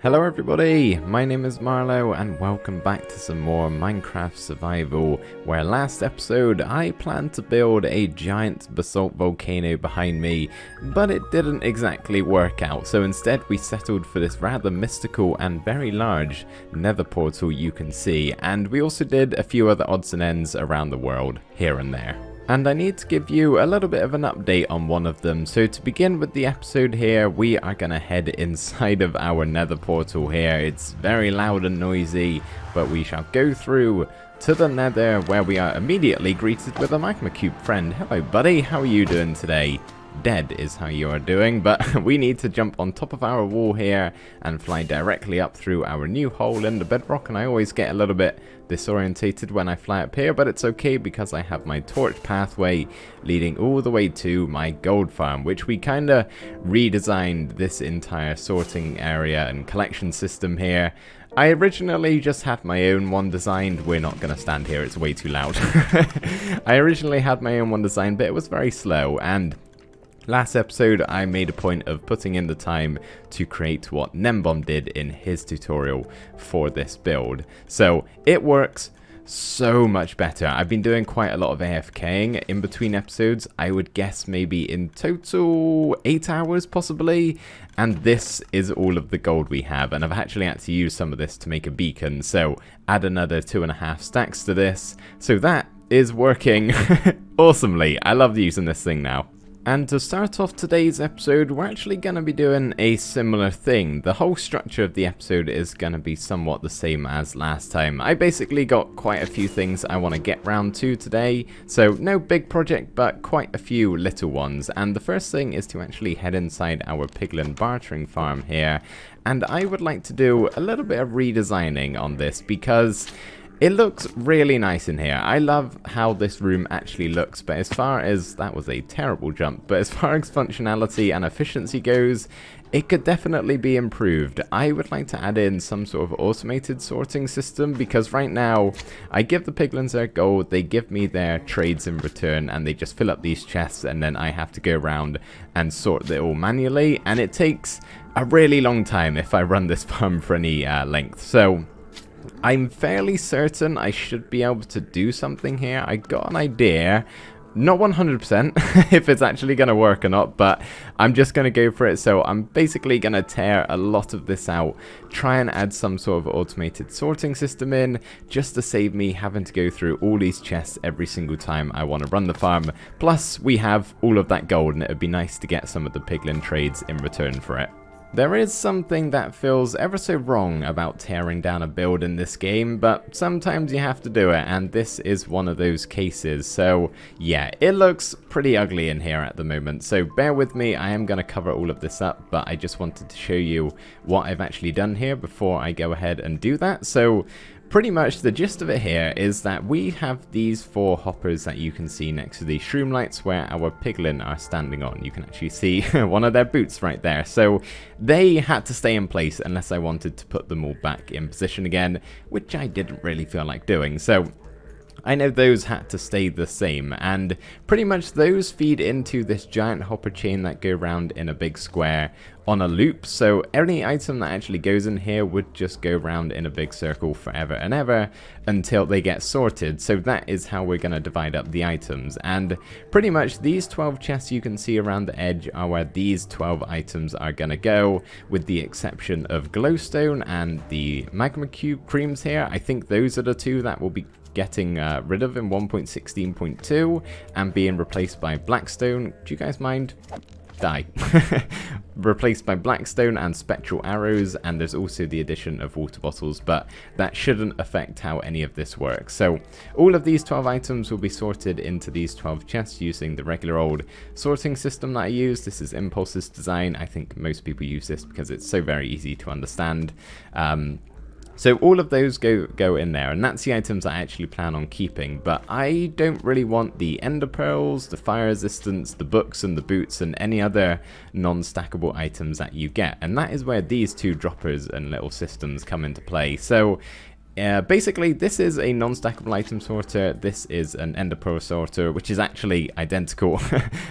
Hello everybody, my name is Marlo and welcome back to some more Minecraft Survival, where last episode I planned to build a giant basalt volcano behind me, but it didn't exactly work out, so instead we settled for this rather mystical and very large nether portal you can see, and we also did a few other odds and ends around the world, here and there. And I need to give you a little bit of an update on one of them. So to begin with the episode here, we are going to head inside of our nether portal here. It's very loud and noisy, but we shall go through to the nether, where we are immediately greeted with a magma cube friend. Hello buddy, how are you doing today? Dead is how you are doing, but we need to jump on top of our wall here and fly directly up through our new hole in the bedrock, and I always get a little bit disorientated when I fly up here, but it's okay because I have my torch pathway leading all the way to my gold farm, which we kinda redesigned this entire sorting area and collection system here. I originally just had my own one designed. We're not going to stand here, it's way too loud. I originally had my own one designed, but it was very slow, and last episode I made a point of putting in the time to create what Nembom did in his tutorial for this build. So it works so much better. I've been doing quite a lot of AFKing in between episodes. I would guess maybe in total 8 hours possibly, and this is all of the gold we have, and I've actually had to use some of this to make a beacon, so add another 2.5 stacks to this. So that is working awesomely. I love using this thing now. And to start off today's episode, we're actually going to be doing a similar thing. The whole structure of the episode is going to be somewhat the same as last time. I basically got quite a few things I want to get round to today, so no big project, but quite a few little ones. And the first thing is to actually head inside our Piglin Bartering farm here, and I would like to do a little bit of redesigning on this because it looks really nice in here. I love how this room actually looks, but as far as, that was a terrible jump, but as far as functionality and efficiency goes, it could definitely be improved. I would like to add in some sort of automated sorting system, because right now I give the piglins their gold, they give me their trades in return, and they just fill up these chests, and then I have to go around and sort it all manually, and it takes a really long time if I run this farm for any length. So I'm fairly certain I should be able to do something here. I got an idea, not 100% if it's actually going to work or not, but I'm just going to go for it. So I'm basically going to tear a lot of this out, try and add some sort of automated sorting system in, just to save me having to go through all these chests every single time I want to run the farm. Plus we have all of that gold, and it would be nice to get some of the piglin trades in return for it. There is something that feels ever so wrong about tearing down a build in this game, but sometimes you have to do it, and this is one of those cases. So yeah, it looks pretty ugly in here at the moment, so bear with me. I am going to cover all of this up, but I just wanted to show you what I've actually done here before I go ahead and do that. So pretty much the gist of it here is that we have these 4 hoppers that you can see next to these shroom lights where our piglin are standing on. You can actually see one of their boots right there. So they had to stay in place unless I wanted to put them all back in position again, which I didn't really feel like doing. So I know those had to stay the same, and pretty much those feed into this giant hopper chain that go around in a big square on a loop, so any item that actually goes in here would just go around in a big circle forever and ever until they get sorted. So that is how we're going to divide up the items, and pretty much these 12 chests you can see around the edge are where these 12 items are going to go, with the exception of glowstone and the magma cube creams here. I think those are the 2 that will be getting rid of in 1.16.2 and being replaced by blackstone. Do you guys mind? Die. Replaced by blackstone and spectral arrows, and there's also the addition of water bottles, but that shouldn't affect how any of this works. So all of these 12 items will be sorted into these 12 chests using the regular old sorting system that I use. This is Impulse's design. I think most people use this because it's so very easy to understand. So all of those go in there, and that's the items I actually plan on keeping, but I don't really want the ender pearls, the fire resistance, the books and the boots, and any other non-stackable items that you get, and that is where these 2 droppers and little systems come into play. So Basically, this is a non-stackable item sorter. This is an ender pearl sorter, which is actually identical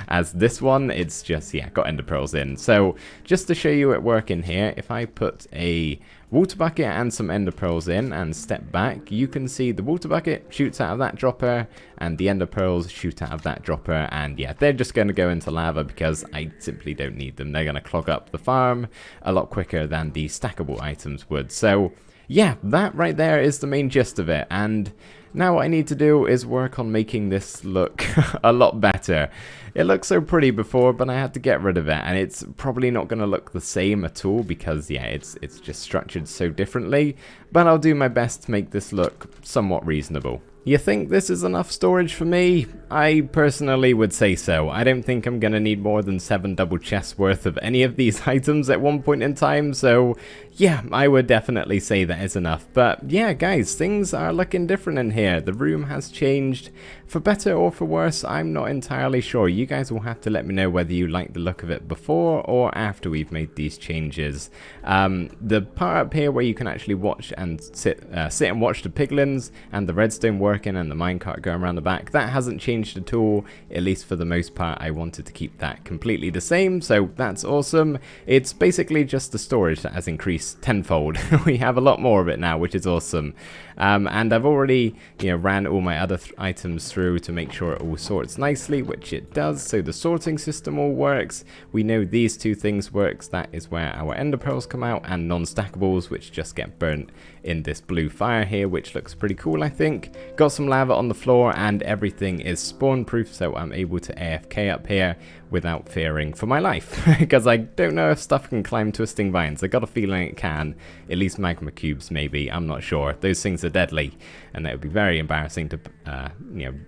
as this one. It's just, yeah, got ender pearls in. So just to show you it working here, if I put a water bucket and some ender pearls in and step back, you can see the water bucket shoots out of that dropper and the ender pearls shoot out of that dropper, and yeah, they're just going to go into lava because I simply don't need them. They're going to clog up the farm a lot quicker than the stackable items would. So yeah, that right there is the main gist of it, and now what I need to do is work on making this look a lot better. It looked so pretty before, but I had to get rid of it, and it's probably not going to look the same at all because, yeah, it's just structured so differently, but I'll do my best to make this look somewhat reasonable. You think this is enough storage for me? I personally would say so. I don't think I'm going to need more than 7 double chests worth of any of these items at one point in time, so yeah, I would definitely say that is enough. But yeah, guys, things are looking different in here. The room has changed. For better or for worse, I'm not entirely sure. You guys will have to let me know whether you like the look of it before or after we've made these changes. The part up here where you can actually watch and sit and watch the piglins and the redstone working and the minecart going around the back, that hasn't changed at all, at least for the most part. I wanted to keep that completely the same, so that's awesome. It's basically just the storage that has increased tenfold. We have a lot more of it now, which is awesome. And I've already, ran all my other items through to make sure it all sorts nicely, which it does. So the sorting system all works. We know these two things works. That is where our ender pearls come out, and non-stackables, which just get burnt in this blue fire here, which looks pretty cool, I think. Got some lava on the floor, and everything is spawn proof, so I'm able to AFK up here without fearing for my life, because I don't know if stuff can climb twisting vines. I got a feeling it can, at least magma cubes maybe, I'm not sure. Those things are deadly, and it would be very embarrassing to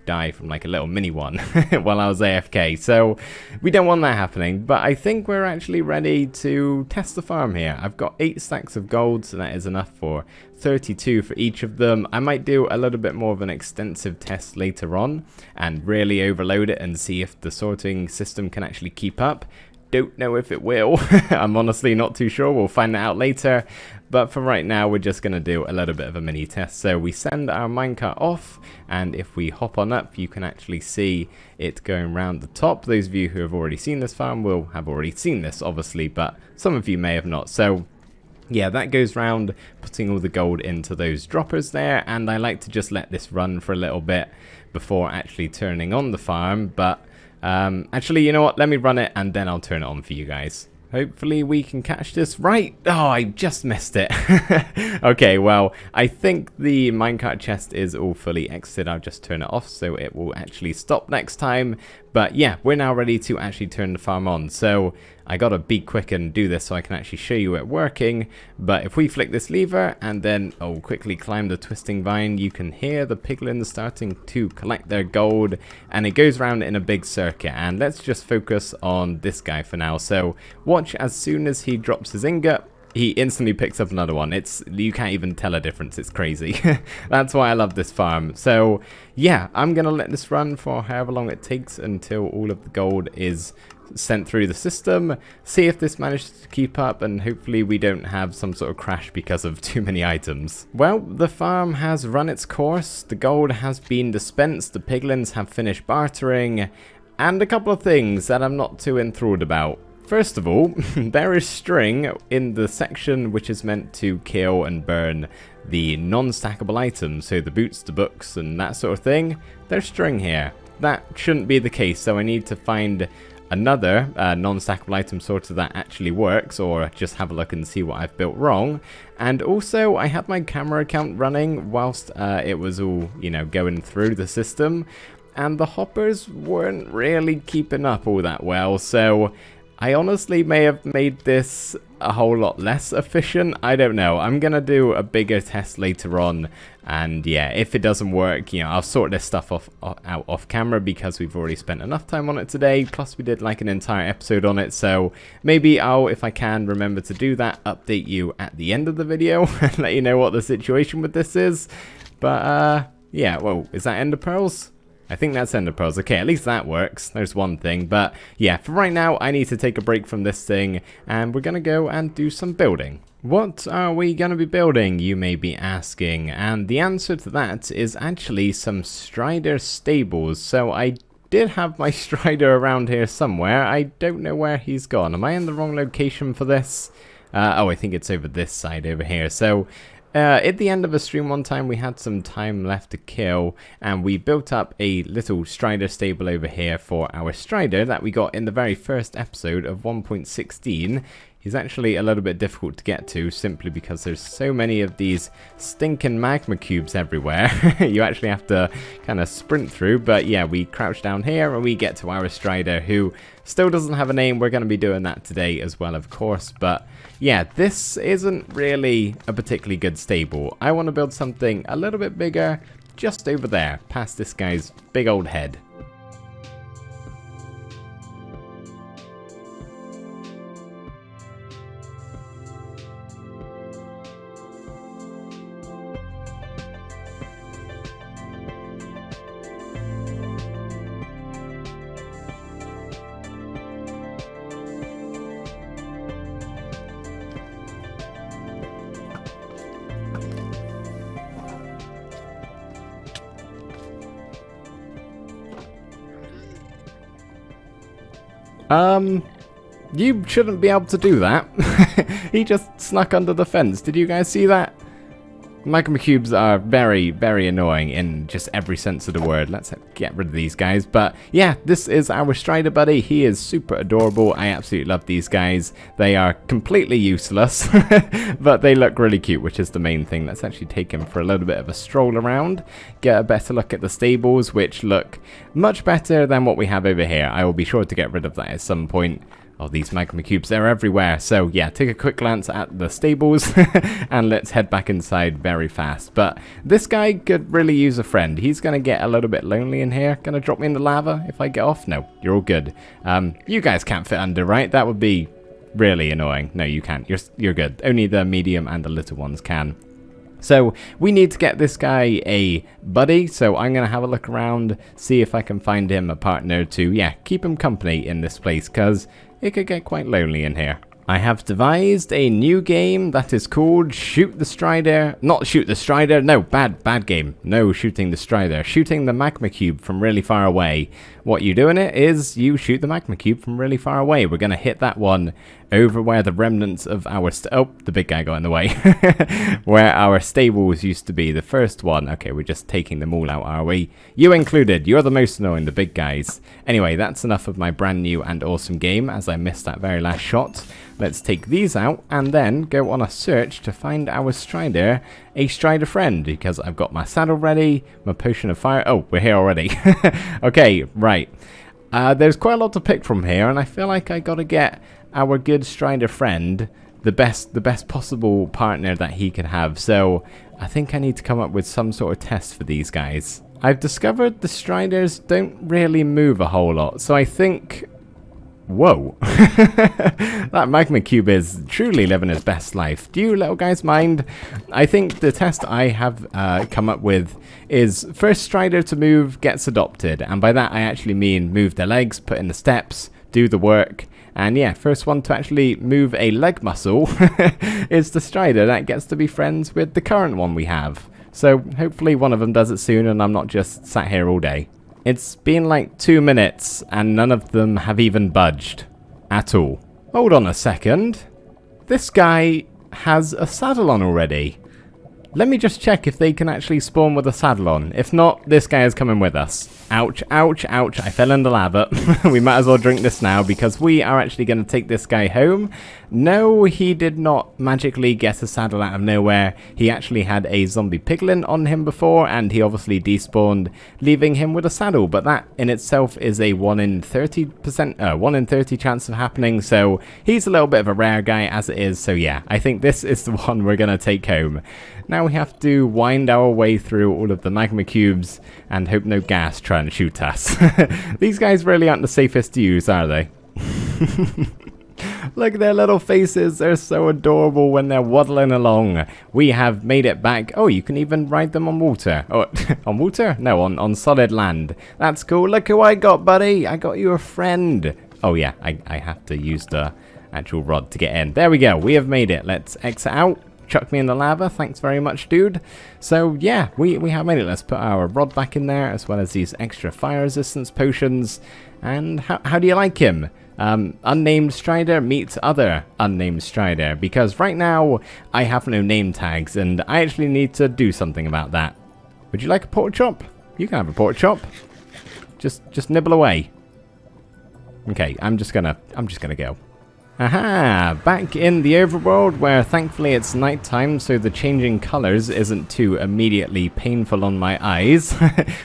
die from like a little mini one while I was AFK, so we don't want that happening. But I think we're actually ready to test the farm here. I've got 8 stacks of gold, so that is enough for 32 for each of them. I might do a little bit more of an extensive test later on and really overload it and see if the sorting system can actually keep up. Don't know if it will. I'm honestly not too sure. We'll find that out later. But for right now, we're just going to do a little bit of a mini test. So we send our minecart off, and if we hop on up, you can actually see it going around the top. Those of you who have already seen this farm will have already seen this, obviously, but some of you may have not. So yeah, that goes round, putting all the gold into those droppers there, and I like to just let this run for a little bit before actually turning on the farm. But actually, you know what, let me run it and then I'll turn it on for you guys. Hopefully we can catch this right. Oh, I just missed it. Okay, well, I think the minecart chest is all fully exited. I'll just turn it off so it will actually stop next time. But yeah, we're now ready to actually turn the farm on. So I gotta be quick and do this so I can actually show you it working. But if we flick this lever and then quickly climb the twisting vine, you can hear the piglins starting to collect their gold, and it goes around in a big circuit. And let's just focus on this guy for now. So watch, as soon as he drops his ingot, he instantly picks up another one. You can't even tell a difference. It's crazy. That's why I love this farm. So yeah, I'm gonna let this run for however long it takes until all of the gold is sent through the system, see if this manages to keep up, and hopefully we don't have some sort of crash because of too many items. Well, the farm has run its course, the gold has been dispensed, the piglins have finished bartering, and a couple of things that I'm not too enthralled about. First of all, there is string in the section which is meant to kill and burn the non-stackable items, so the boots, the books, and that sort of thing. There's string here. That shouldn't be the case, so I need to find another non-stackable item sorter that actually works, or just have a look and see what I've built wrong. And also, I had my camera account running whilst it was all, going through the system, and the hoppers weren't really keeping up all that well, so I honestly may have made this a whole lot less efficient. I don't know. I'm going to do a bigger test later on. And yeah, if it doesn't work, I'll sort this stuff out off camera because we've already spent enough time on it today. Plus, we did like an entire episode on it. So maybe I'll, if I can, remember to do that, update you at the end of the video and let you know what the situation with this is. But yeah, whoa, is that ender pearls? I think that's ender pearls. Okay, at least that works. There's one thing. But yeah, for right now, I need to take a break from this thing, and we're going to go and do some building. What are we going to be building, you may be asking, and the answer to that is actually some Strider stables. So I did have my Strider around here somewhere. I don't know where he's gone. Am I in the wrong location for this? Oh, I think it's over this side over here. So at the end of a stream one time, we had some time left to kill, and we built up a little Strider stable over here for our Strider that we got in the very first episode of 1.16. He's actually a little bit difficult to get to simply because there's so many of these stinking magma cubes everywhere. You actually have to kind of sprint through, but yeah, we crouch down here and we get to our Strider, who still doesn't have a name. We're going to be doing that today as well, of course, but yeah, this isn't really a particularly good stable. I want to build something a little bit bigger just over there, past this guy's big old head. You shouldn't be able to do that. He just snuck under the fence. Did you guys see that? Magma cubes are very, very annoying in just every sense of the word. Let's get rid of these guys. But yeah, this is our Strider buddy. He is super adorable. I absolutely love these guys. They are completely useless, but they look really cute, which is the main thing. Let's actually take him for a little bit of a stroll around, get a better look at the stables, which look much better than what we have over here. I will be sure to get rid of that at some point. Oh, these magma cubes, they're everywhere. So yeah, take a quick glance at the stables and let's head back inside very fast. But this guy could really use a friend. He's going to get a little bit lonely in here. Going to drop me in the lava if I get off? No, you're all good. You guys can't fit under, right? That would be really annoying. No, you can't. You're good. Only the medium and the little ones can. So we need to get this guy a buddy, so I'm going to have a look around, see if I can find him a partner to, yeah, keep him company in this place, because it could get quite lonely in here. I have devised a new game that is called Shoot the Strider. Not Shoot the Strider, no, bad game. No shooting the Strider, shooting the magma cube from really far away. What you do in it is you shoot the magma cube from really far away. We're going to hit that one over where the remnants of our... oh, the big guy got in the way. Where our stables used to be, the first one. Okay, we're just taking them all out, are we? You included. You're the most annoying, the big guys. Anyway, that's enough of my brand new and awesome game, as I missed that very last shot. Let's take these out and then go on a search to find our Strider, a Strider friend, because I've got my saddle ready, my potion of fire. Oh, we're here already. Okay, right. There's quite a lot to pick from here, and I feel like I gotta get our good Strider friend the best possible partner that he could have. So I think I need to come up with some sort of test for these guys. I've discovered the Striders don't really move a whole lot, so I think... Whoa. That magma cube is truly living his best life. Do you little guys mind? I think the test I have come up with is first Strider to move gets adopted, and by that I actually mean move their legs, put in the steps, do the work, and yeah, first one to actually move a leg muscle is the Strider that gets to be friends with the current one we have. So hopefully one of them does it soon and I'm not just sat here all day. It's been like 2 minutes and none of them have even budged at all. Hold on a second. This guy has a saddle on already. Let me just check if they can actually spawn with a saddle on. If not, this guy is coming with us. Ouch, ouch, ouch. I fell in the lava. We might as well drink this now because we are actually going to take this guy home. No, he did not magically get a saddle out of nowhere. He actually had a zombie piglin on him before and he obviously despawned, leaving him with a saddle. But that in itself is a 1 in 30 chance of happening. So he's a little bit of a rare guy as it is. So yeah, I think this is the one we're going to take home. Now we have to wind our way through all of the magma cubes and hope no gas trying to shoot us. These guys really aren't the safest to use, are they? Look at their little faces. They're so adorable when they're waddling along. We have made it back. Oh, you can even ride them on water. Oh, on water? No, on solid land. That's cool. Look who I got, buddy. I got you a friend. Oh yeah, I have to use the actual rod to get in. There we go. We have made it. Let's exit out. Chuck me in the lava. Thanks very much, dude. So yeah, we have made it. Let's put our rod back in there, as well as these extra fire resistance potions. And how do you like him? Unnamed Strider meets other unnamed Strider, because right now I have no name tags and I actually need to do something about that. Would you like a pork chop? You can have a pork chop. Just nibble away. Okay, I'm just gonna go. Aha! Back in the overworld, where thankfully it's nighttime, so the changing colours isn't too immediately painful on my eyes,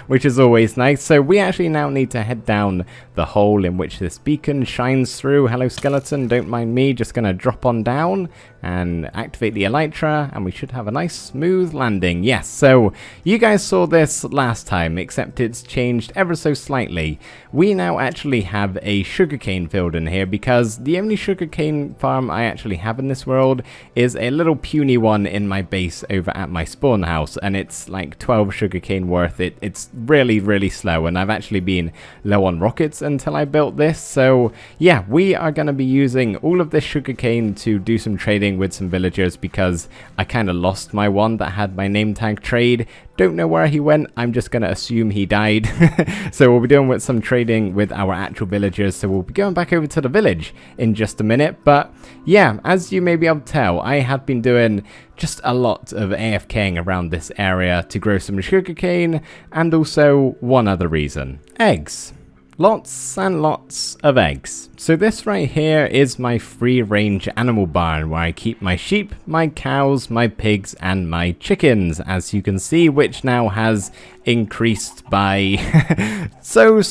which is always nice. So we actually now need to head down the hole in which this beacon shines through. Hello, skeleton, don't mind me, just gonna drop on down and activate the elytra, and we should have a nice smooth landing. Yes, so you guys saw this last time, except it's changed ever so slightly. We now actually have a sugarcane field in here, because the only sugarcane farm I actually have in this world is a little puny one in my base over at my spawn house, and it's like 12 sugarcane worth. It's really slow, and I've actually been low on rockets until I built this. So yeah, we are going to be using all of this sugarcane to do some trading with some villagers, because I kind of lost my one that had my name tag trade. Don't know where he went. I'm just going to assume he died. So we'll be doing with some trading with our actual villagers. So we'll be going back over to the village in just a minute. But yeah, as you may be able to tell, I have been doing just a lot of AFKing around this area to grow some sugarcane, and also one other reason: eggs. Lots and lots of eggs. So this right here is my free-range animal barn, where I keep my sheep, my cows, my pigs, and my chickens, as you can see, which now has increased by so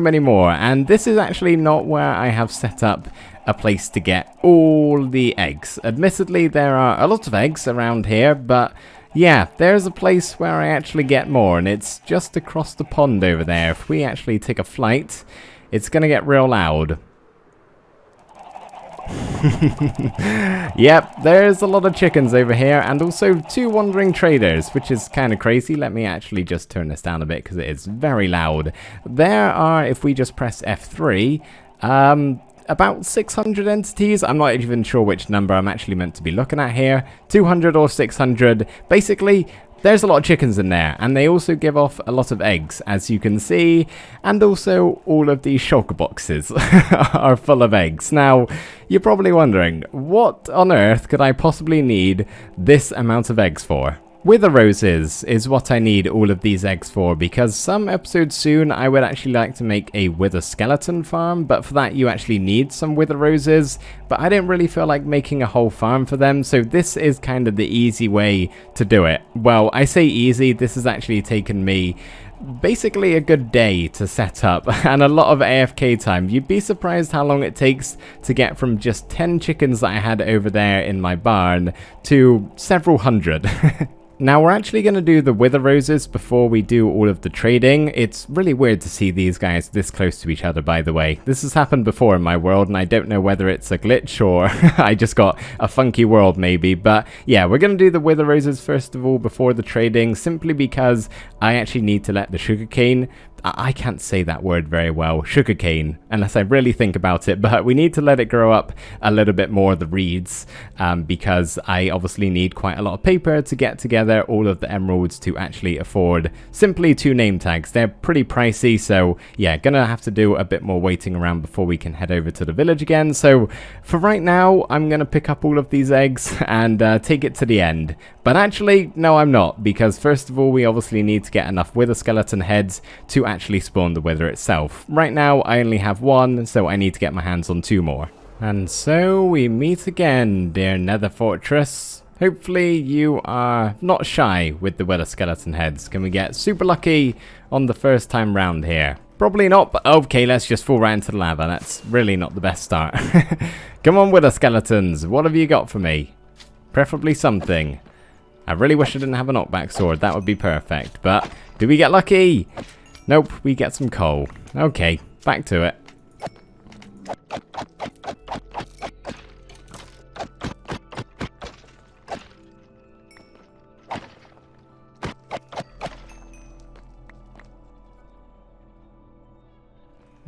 many more. And this is actually not where I have set up a place to get all the eggs. Admittedly, there are a lot of eggs around here, but yeah, there's a place where I actually get more, and it's just across the pond over there. If we actually take a flight, it's gonna get real loud. Yep, there's a lot of chickens over here, and also 2 wandering traders, which is kind of crazy. Let me actually just turn this down a bit, because it is very loud. There are, if we just press F3, about 600 entities. I'm not even sure which number I'm actually meant to be looking at here. 200 or 600. Basically, there's a lot of chickens in there, and they also give off a lot of eggs, as you can see, and also all of these shulker boxes are full of eggs. Now, you're probably wondering, what on earth could I possibly need this amount of eggs for? Wither roses is what I need all of these eggs for, because some episodes soon I would actually like to make a wither skeleton farm, but for that you actually need some wither roses, but I don't really feel like making a whole farm for them, so this is kind of the easy way to do it. Well, I say easy, this has actually taken me basically a good day to set up, and a lot of AFK time. You'd be surprised how long it takes to get from just 10 chickens that I had over there in my barn to several hundred. Now, we're actually going to do the wither roses before we do all of the trading. It's really weird to see these guys this close to each other, by the way. This has happened before in my world, and I don't know whether it's a glitch or I just got a funky world maybe. But yeah, we're going to do the wither roses first of all before the trading, simply because I actually need to let the sugarcane... I can't say that word very well, sugarcane, unless I really think about it, but we need to let it grow up a little bit more, the reeds, because I obviously need quite a lot of paper to get together all of the emeralds to actually afford simply 2 name tags. They're pretty pricey, so yeah, gonna have to do a bit more waiting around before we can head over to the village again. So for right now, I'm gonna pick up all of these eggs and take it to the end. But actually, no, I'm not, because first of all, we obviously need to get enough wither skeleton heads to actually spawn the wither itself. Right now, I only have 1, so I need to get my hands on 2 more. And so we meet again, dear Nether Fortress. Hopefully you are not shy with the wither skeleton heads. Can we get super lucky on the first time round here? Probably not, but okay, let's just fall right into the lava. That's really not the best start. Come on, wither skeletons, what have you got for me? Preferably something. I really wish I didn't have a knockback sword, that would be perfect. But, do we get lucky? Nope, we get some coal. Okay, back to it.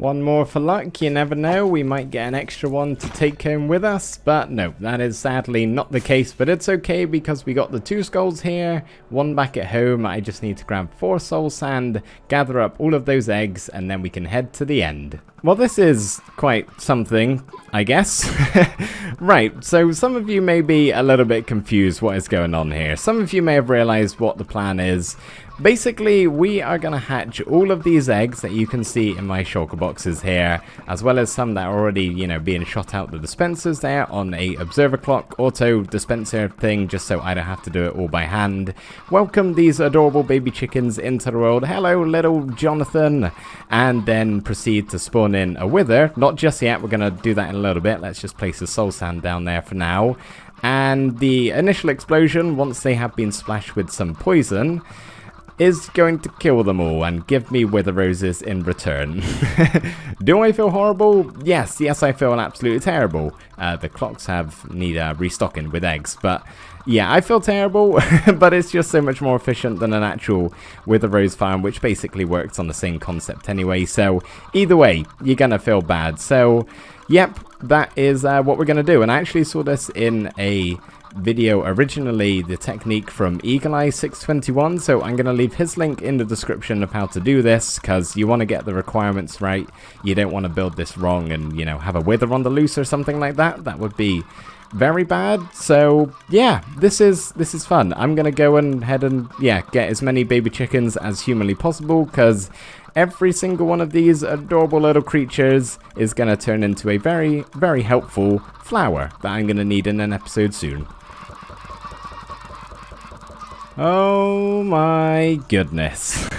One more for luck, you never know, we might get an extra one to take home with us, but no, that is sadly not the case, but it's okay because we got the 2 skulls here, 1 back at home. I just need to grab 4 soul sand, gather up all of those eggs, and then we can head to the end. Well, this is quite something, I guess. Right, so some of you may be a little bit confused what is going on here. Some of you may have realized what the plan is. Basically, we are going to hatch all of these eggs that you can see in my shulker boxes here, as well as some that are already, you know, being shot out the dispensers there on a observer clock auto dispenser thing, just so I don't have to do it all by hand. Welcome these adorable baby chickens into the world. Hello, little Jonathan. And then proceed to spawn in a wither. Not just yet, we're going to do that in a little bit. Let's just place the soul sand down there for now. And the initial explosion, once they have been splashed with some poison, is going to kill them all and give me wither roses in return. Do I feel horrible? Yes, I feel absolutely terrible. The clocks need restocking with eggs, but yeah, I feel terrible, but it's just so much more efficient than an actual wither rose farm, which basically works on the same concept anyway, so either way, you're gonna feel bad. So, yep, that is what we're gonna do, and I actually saw this in a video originally, the technique from Eagle Eye 621, so I'm going to leave his link in the description of how to do this, because you want to get the requirements right. You don't want to build this wrong and, you know, have a wither on the loose or something like that. That would be very bad. So yeah, this is fun. I'm going to go ahead and get as many baby chickens as humanly possible, because every single one of these adorable little creatures is going to turn into a very, very helpful flower that I'm going to need in an episode soon. Oh my goodness.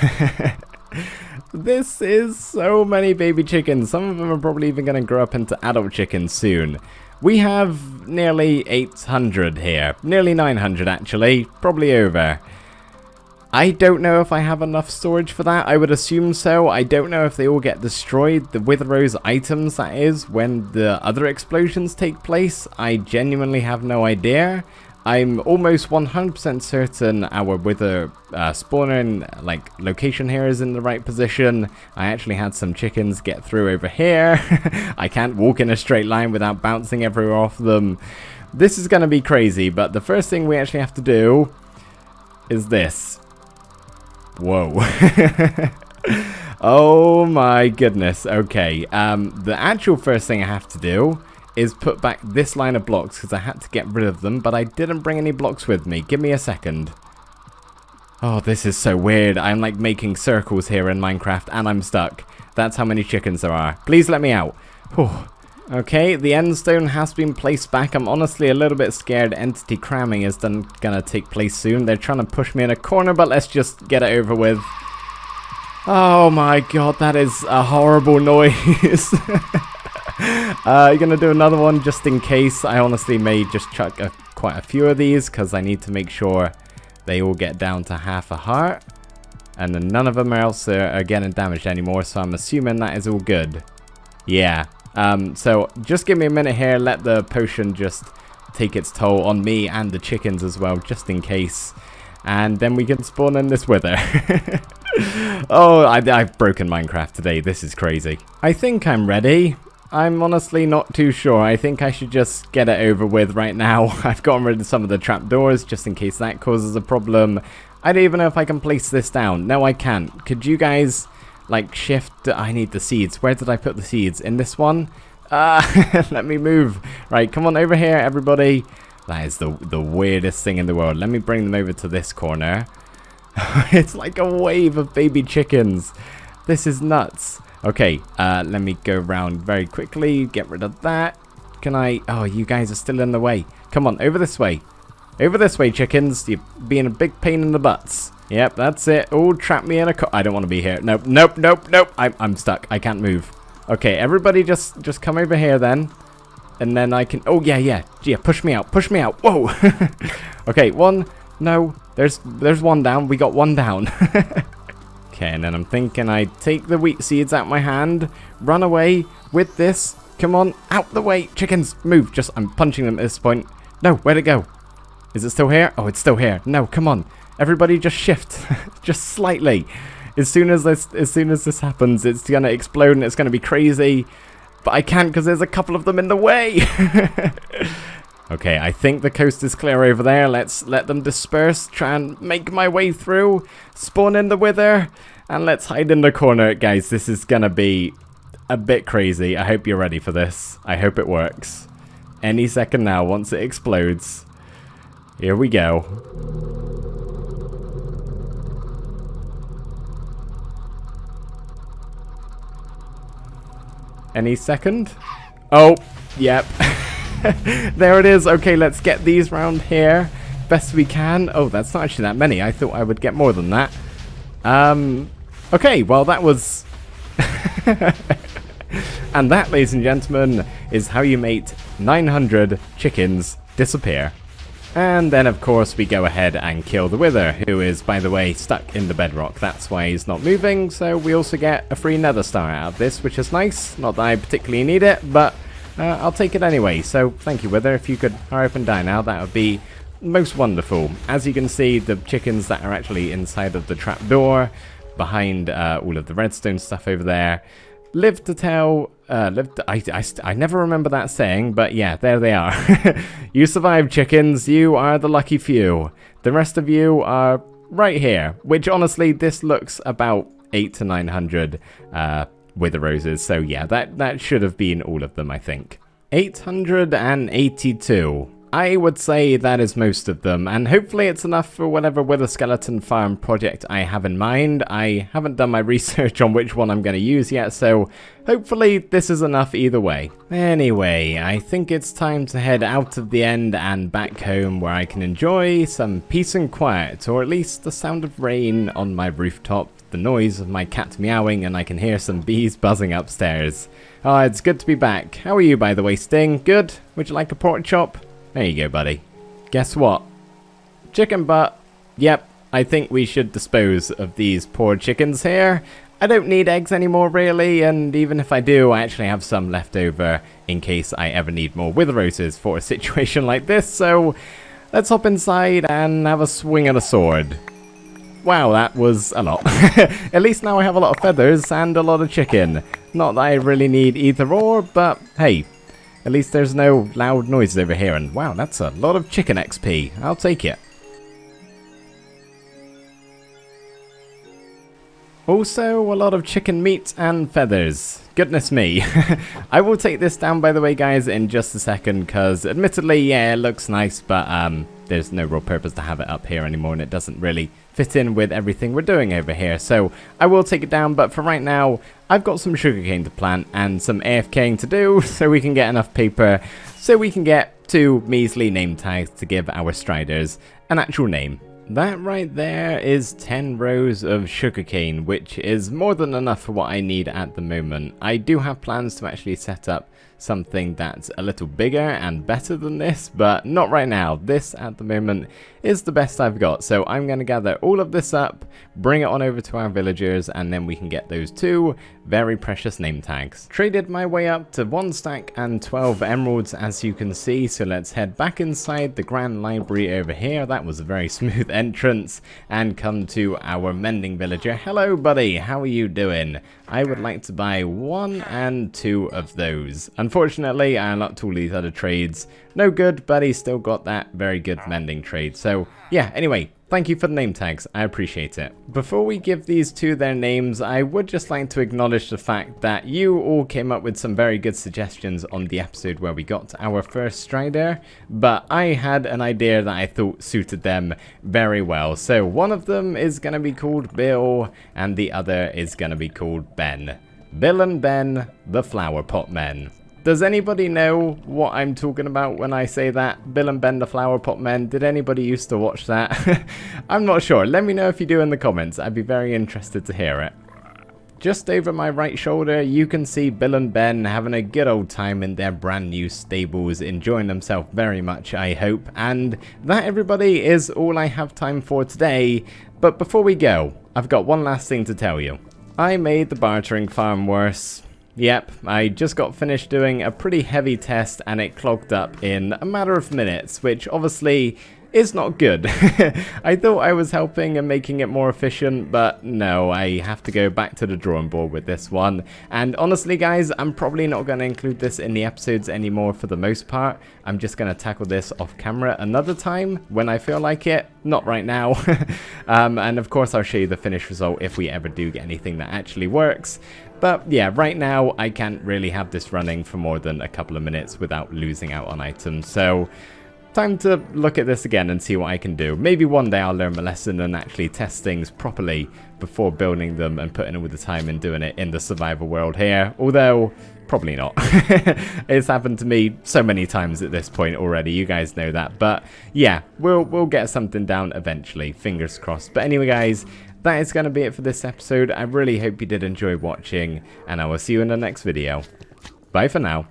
This is so many baby chickens. Some of them are probably even going to grow up into adult chickens soon. We have nearly 800 here. Nearly 900 actually. Probably over. I don't know if I have enough storage for that. I would assume so. I don't know if they all get destroyed. The wither rose items, that is, when the other explosions take place. I genuinely have no idea. I'm almost 100% certain our wither spawning location here is in the right position. I actually had some chickens get through over here. I can't walk in a straight line without bouncing everywhere off them. This is going to be crazy, but the first thing we actually have to do is this. Whoa. Oh my goodness. Okay, the actual first thing I have to do is put back this line of blocks, because I had to get rid of them, but I didn't bring any blocks with me. Give me a second. Oh, this is so weird. I'm like making circles here in Minecraft, and I'm stuck. That's how many chickens there are. Please let me out. Whew. Okay, the end stone has been placed back. I'm honestly a little bit scared entity cramming is gonna take place soon. They're trying to push me in a corner, but let's just get it over with. Oh my god, that is a horrible noise. You're gonna do another one just in case. I honestly may just chuck quite a few of these, because I need to make sure they all get down to half a heart. And then none of them else are getting damaged anymore, so I'm assuming that is all good. Yeah. So just give me a minute here, let the potion just take its toll on me and the chickens as well, just in case. And then we can spawn in this wither. Oh, I've broken Minecraft today. This is crazy. I think I'm ready. I'm honestly not too sure. I think I should just get it over with right now. I've gotten rid of some of the trapdoors just in case that causes a problem. I don't even know if I can place this down. No, I can't. Could you guys, like, shift? I need the seeds. Where did I put the seeds? In this one? Let me move. Right, come on over here, everybody. That is the weirdest thing in the world. Let me bring them over to this corner. It's like a wave of baby chickens. This is nuts. Okay, let me go around very quickly, get rid of that. Can I? Oh, you guys are still in the way. Come on, over this way. Over this way, chickens. You're being a big pain in the butts. Yep, that's it. Oh, trap me in a I don't want to be here. Nope, nope, nope, nope. I'm stuck. I can't move. Okay, everybody just come over here then. And then I can... Oh, yeah. Push me out. Push me out. Whoa. Okay, one. No, there's one down. We got one down. Okay, and then I'm thinking I take the wheat seeds out my hand, run away with this. Come on, out the way. Chickens, move. I'm punching them at this point. No, where'd it go? Is it still here? Oh, it's still here. No, come on. Everybody just shift. Just slightly. As soon as this happens, it's gonna explode and it's gonna be crazy. But I can't because there's a couple of them in the way. Okay, I think the coast is clear over there. Let's let them disperse, try and make my way through, spawn in the wither, and let's hide in the corner. Guys, this is gonna be a bit crazy. I hope you're ready for this. I hope it works. Any second now, once it explodes. Here we go. Any second? Oh, yep. There it is. Okay, let's get these round here best we can. Oh, that's not actually that many. I thought I would get more than that. Okay, well that was... And that, ladies and gentlemen, is how you make 900 chickens disappear. And then, of course, we go ahead and kill the wither, who is, by the way, stuck in the bedrock. That's why he's not moving, so we also get a free nether star out of this, which is nice. Not that I particularly need it, but I'll take it anyway. So, thank you, wither. If you could hurry up and die now, that would be most wonderful. As you can see, the chickens that are actually inside of the trapdoor, behind all of the redstone stuff over there, live to tell, I never remember that saying, but yeah, there they are. You survived, chickens. You are the lucky few. The rest of you are right here, which honestly, this looks about 800 to 900 wither roses. So yeah, that should have been all of them, I think. 882. I would say that is most of them, and hopefully it's enough for whatever wither skeleton farm project I have in mind. I haven't done my research on which one I'm going to use yet, so hopefully this is enough either way. Anyway, I think it's time to head out of the end and back home where I can enjoy some peace and quiet, or at least the sound of rain on my rooftop, the noise of my cat meowing, and I can hear some bees buzzing upstairs. Oh, it's good to be back. How are you, by the way, Sting? Good? Would you like a pork chop? There you go, buddy. Guess what? Chicken butt. Yep, I think we should dispose of these poor chickens here. I don't need eggs anymore, really, and even if I do, I actually have some left over in case I ever need more wither roses for a situation like this, so let's hop inside and have a swing at a sword. Wow, that was a lot. At least now I have a lot of feathers and a lot of chicken. Not that I really need either or, but hey. At least there's no loud noises over here, and wow, that's a lot of chicken XP. I'll take it. Also, a lot of chicken meat and feathers. Goodness me. I will take this down, by the way, guys, in just a second, because admittedly, yeah, it looks nice, but there's no real purpose to have it up here anymore, and it doesn't really fit in with everything we're doing over here. So I will take it down, but for right now, I've got some sugarcane to plant and some AFKing to do, so we can get enough paper, so we can get 2 measly name tags to give our striders an actual name. That right there is 10 rows of sugarcane, which is more than enough for what I need at the moment. I do have plans to actually set up something that's a little bigger and better than this, but not right now. This at the moment is the best I've got, so I'm going to gather all of this up, bring it on over to our villagers, and then we can get those 2 very precious name tags. Traded my way up to 1 stack and 12 emeralds, as you can see, so let's head back inside the grand library over here. That was a very smooth entrance, and come to our mending villager. Hello, buddy, how are you doing? I would like to buy 1 and 2 of those. Unfortunately, I unlocked all these other trades. No good, but he's still got that very good mending trade. So, yeah, anyway, thank you for the name tags. I appreciate it. Before we give these 2 their names, I would just like to acknowledge the fact that you all came up with some very good suggestions on the episode where we got our first strider, but I had an idea that I thought suited them very well. So one of them is going to be called Bill, and the other is going to be called Ben. Bill and Ben, the Flower Pot Men. Does anybody know what I'm talking about when I say that? Bill and Ben the Flower Pot Men. Did anybody used to watch that? I'm not sure. Let me know if you do in the comments. I'd be very interested to hear it. Just over my right shoulder, you can see Bill and Ben having a good old time in their brand new stables, enjoying themselves very much, I hope. And that, everybody, is all I have time for today. But before we go, I've got one last thing to tell you. I made the bartering farm worse. Yep, I just got finished doing a pretty heavy test and it clogged up in a matter of minutes, which obviously is not good. I thought I was helping and making it more efficient, but no, I have to go back to the drawing board with this one. And honestly guys, I'm probably not going to include this in the episodes anymore for the most part. I'm just going to tackle this off camera another time when I feel like it, not right now. And of course I'll show you the finished result if we ever do get anything that actually works. But yeah, right now I can't really have this running for more than a couple of minutes without losing out on items. So time to look at this again and see what I can do. Maybe one day I'll learn my lesson and actually test things properly before building them and putting all the time and doing it in the survival world here. Although, probably not. It's happened to me so many times at this point already. You guys know that. But yeah, we'll get something down eventually. Fingers crossed. But anyway, guys, that is going to be it for this episode. I really hope you did enjoy watching, and I will see you in the next video. Bye for now.